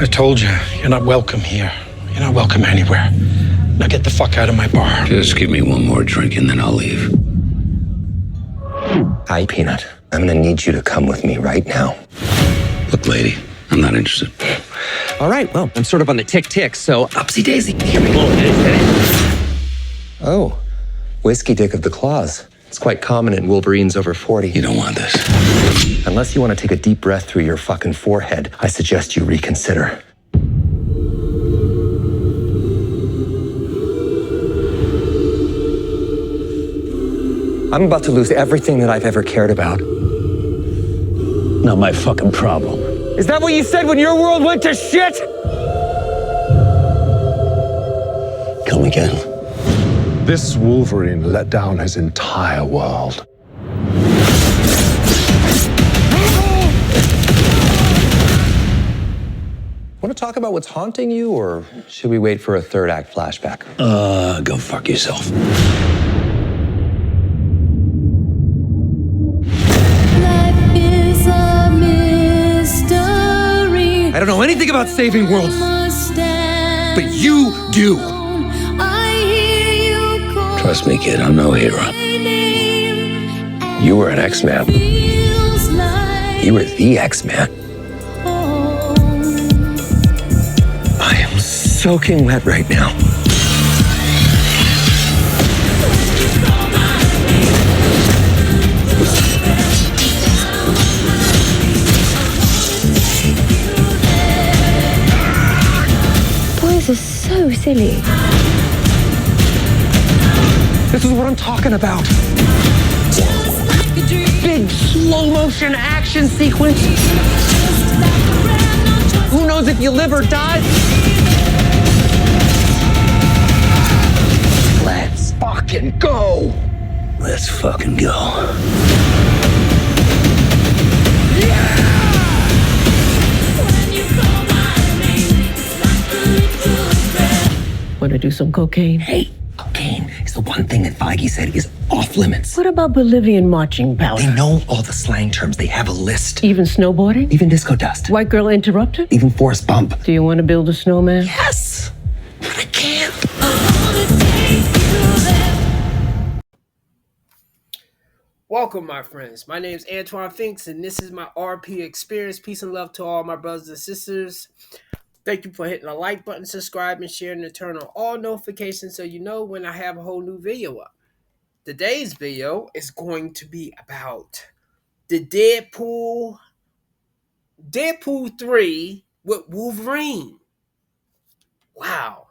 I told you, you're not welcome here. You're not welcome anywhere. Now get the fuck out of my bar. Just give me one more drink and then I'll leave. Hi, Peanut. I'm gonna need you to come with me right now. Look, lady, I'm not interested. All right, well, I'm sort of on the tick-tick, so upsy daisy. Here we go. Oh, whiskey dick of the claws. It's quite common in Wolverines over 40. You don't want this. Unless you want to take a deep breath through your fucking forehead, I suggest you reconsider. I'm about to lose everything that I've ever cared about. Not my fucking problem. Is that what you said when your world went to shit? Come again. This Wolverine let down his entire world. Want to talk about what's haunting you, or should we wait for a third act flashback? Go fuck yourself. I don't know anything about saving worlds, but you do. Trust me, kid, I'm no hero. You were an X-Man. You were the X-Man. I am soaking wet right now. Boys are so silly. This is what I'm talking about. Big slow motion action sequence. Who knows if you live or die? Let's fucking go. Let's fucking go. Want to do some cocaine? Hey, cocaine is the one thing that Feige said is off limits. What about Bolivian marching powder? They know all the slang terms. They have a list. Even snowboarding? Even disco dust. White girl interrupted? Even forest bump. Do you want to build a snowman? Yes, but I can't. Welcome, my friends. My name is Antoine Finks, and this is my RP experience. Peace and love to all my brothers and sisters. Thank you for hitting the like button, subscribing, sharing, and turn on all notifications so you know when I have a whole new video up. Today's video is going to be about the Deadpool 3 with Wolverine. Wow.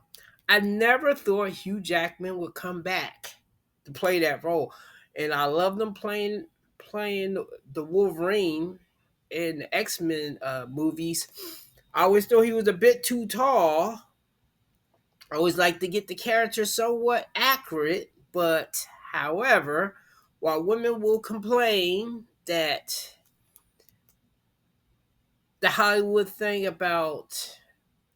I never thought Hugh Jackman would come back to play that role. And I love them playing the Wolverine in the X-Men movies. I always thought he was a bit too tall. I always like to get the character somewhat accurate, but however, while women will complain that the Hollywood thing about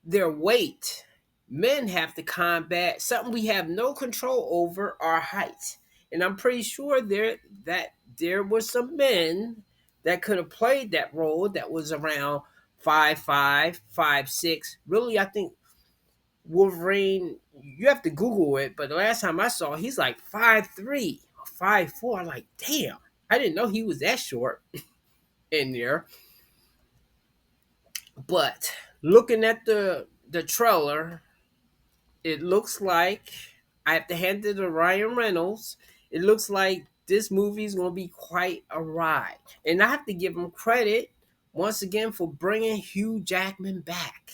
their weight, men have to combat something we have no control over, our height. And I'm pretty sure there were some men that could have played that role that was around 5'5", 5'6". Really, I think Wolverine, you have to Google it, but the last time I saw, he's like 5'3", 5'4". I'm like, damn, I didn't know he was that short in there. But looking at the trailer, it looks like, I have to hand it to Ryan Reynolds, it looks like this movie is going to be quite a ride. And I have to give him credit, once again, for bringing Hugh Jackman back.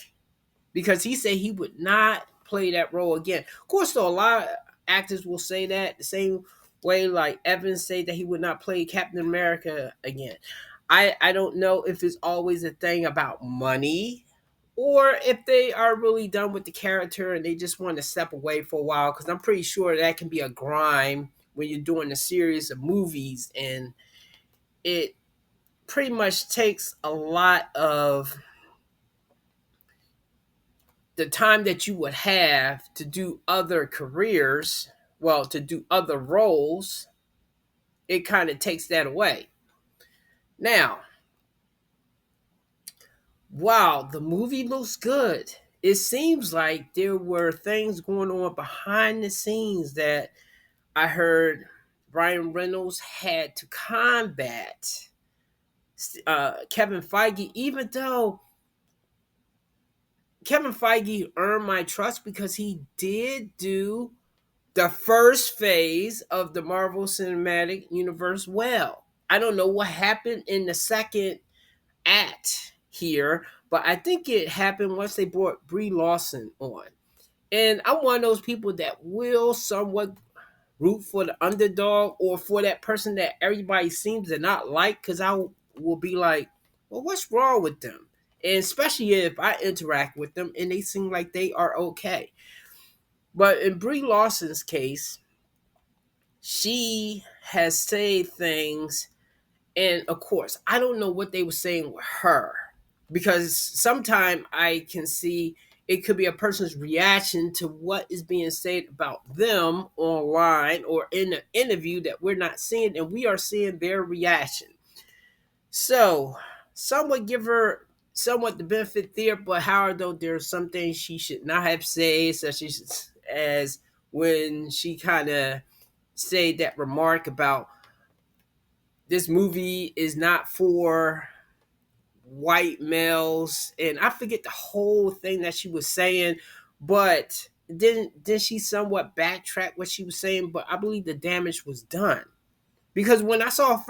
Because he said he would not play that role again. Of course, though, a lot of actors will say that the same way like Evans said that he would not play Captain America again. I don't know if it's always a thing about money or if they are really done with the character and they just want to step away for a while, because I'm pretty sure that can be a grind when you're doing a series of movies, and it pretty much takes a lot of the time that you would have to do other careers, well, to do other roles. It kind of takes that away. Now, wow, the movie looks good. It seems like there were things going on behind the scenes that I heard Ryan Reynolds had to combat Kevin Feige, even though Kevin Feige earned my trust because he did do the first phase of the Marvel Cinematic Universe well. I don't know what happened in the second act here, but I think it happened once they brought Brie Larson on. And I'm one of those people that will somewhat root for the underdog or for that person that everybody seems to not like, because I will be like, well, what's wrong with them? And especially if I interact with them and they seem like they are okay. But in Brie Larson's case, she has said things, and of course, I don't know what they were saying with her, because sometimes I can see it could be a person's reaction to what is being said about them online or in an interview that we're not seeing, and we are seeing their reaction. So, some would give her somewhat the benefit there, but however, though, there's some things she should not have said, such as when she kind of said that remark about this movie is not for white males, and I forget the whole thing that she was saying, but then she somewhat backtracked what she was saying, but I believe the damage was done. Because when I saw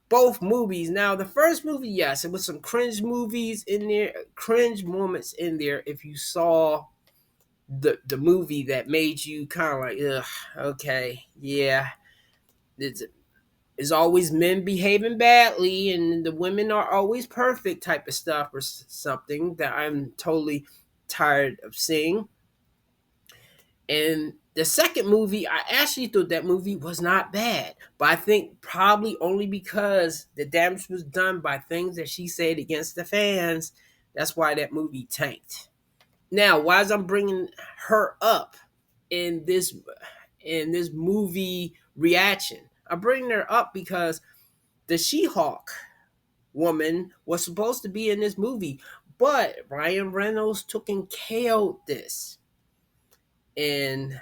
both movies, now the first movie, yes, it was some cringe movies in there, cringe moments in there. If you saw the movie that made you kind of like, ugh, okay, yeah, it's always men behaving badly and the women are always perfect type of stuff, or something that I'm totally tired of seeing. And the second movie, I actually thought that movie was not bad, but I think probably only because the damage was done by things that she said against the fans. That's why that movie tanked. Now, why is I'm bringing her up in this movie reaction? I'm bringing her up because the She-Hulk woman was supposed to be in this movie, but Ryan Reynolds took and killed this. And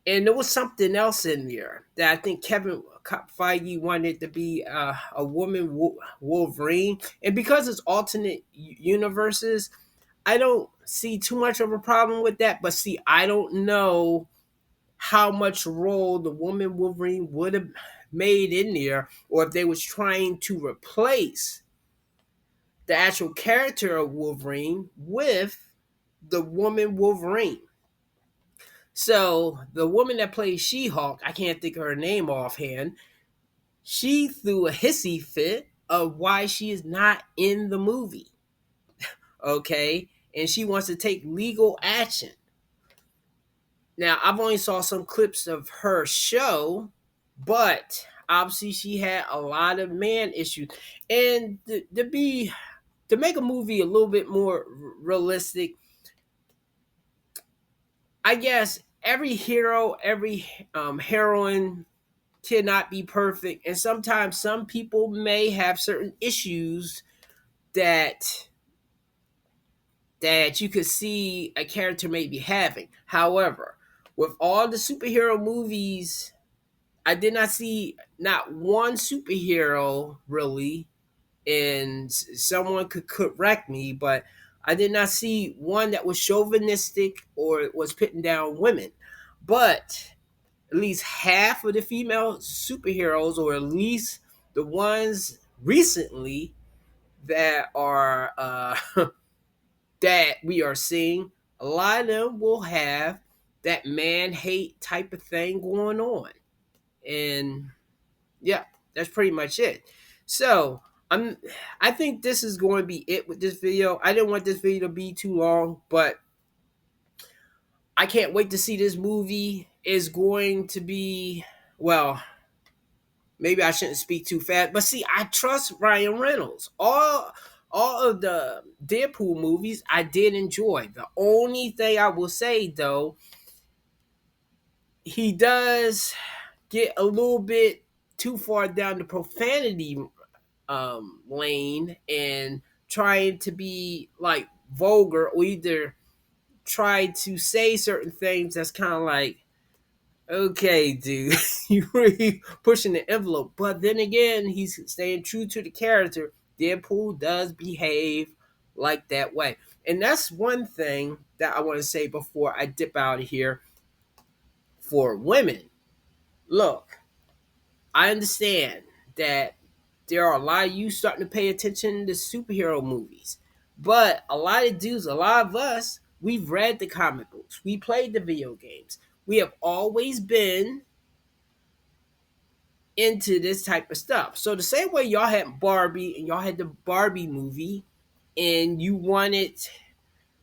there was something else in there that I think Kevin Feige wanted to be a woman Wolverine, and because it's alternate universes, I don't see too much of a problem with that. But see, I don't know how much role the woman Wolverine would have made in there, or if they was trying to replace the actual character of Wolverine with the woman Wolverine. So the woman that plays She-Hulk, I can't think of her name offhand, she threw a hissy fit of why she is not in the movie. Okay? And she wants to take legal action. Now, I've only saw some clips of her show, but obviously she had a lot of man issues. And to make a movie a little bit more realistic, I guess every hero, every heroine cannot be perfect, and sometimes some people may have certain issues that you could see a character may be having. However, with all the superhero movies, I did not see not one superhero really, and someone could correct me, but I did not see one that was chauvinistic or was putting down women. But at least half of the female superheroes, or at least the ones recently that are that we are seeing, a lot of them will have that man hate type of thing going on. And yeah, that's pretty much it. So I think this is going to be it with this video. I didn't want this video to be too long, but I can't wait to see this movie. Is going to be, well, maybe I shouldn't speak too fast, but see, I trust Ryan Reynolds. All of the Deadpool movies I did enjoy. The only thing I will say though, he does get a little bit too far down the profanity lane, and trying to be like vulgar or either try to say certain things that's kind of like, okay, dude, you really pushing the envelope. But then again, he's staying true to the character. Deadpool does behave like that way. And that's one thing that I want to say before I dip out of here for women. Look, I understand that there are a lot of you starting to pay attention to superhero movies. But a lot of dudes, a lot of us, we've read the comic books, we played the video games. We have always been into this type of stuff. So the same way y'all had Barbie and y'all had the Barbie movie, and you wanted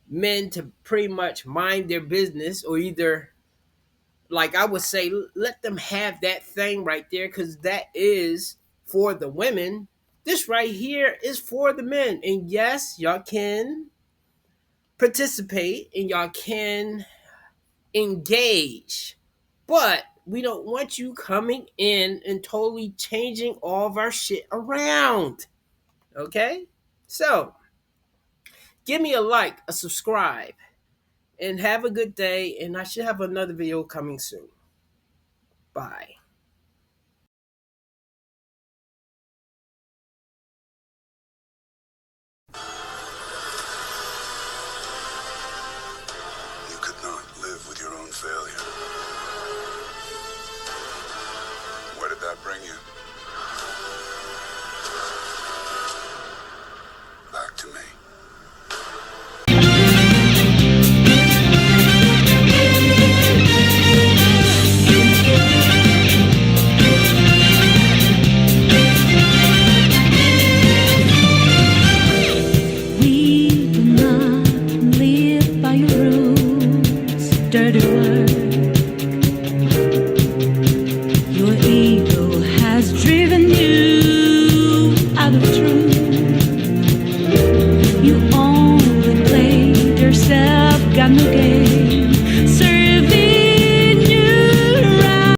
men to pretty much mind their business, or either, like I would say, let them have that thing right there, because that is for the women. This right here is for the men. And yes, y'all can participate and y'all can engage, but we don't want you coming in and totally changing all of our shit around. Okay? So, give me a like, a subscribe, and have a good day. And I should have another video coming soon. Bye. You could not live with your own failure. Where did that bring you? Back to me. We do not live by your rules, dirty work. Your ego has driven you out of truth. You only played yourself, got no game.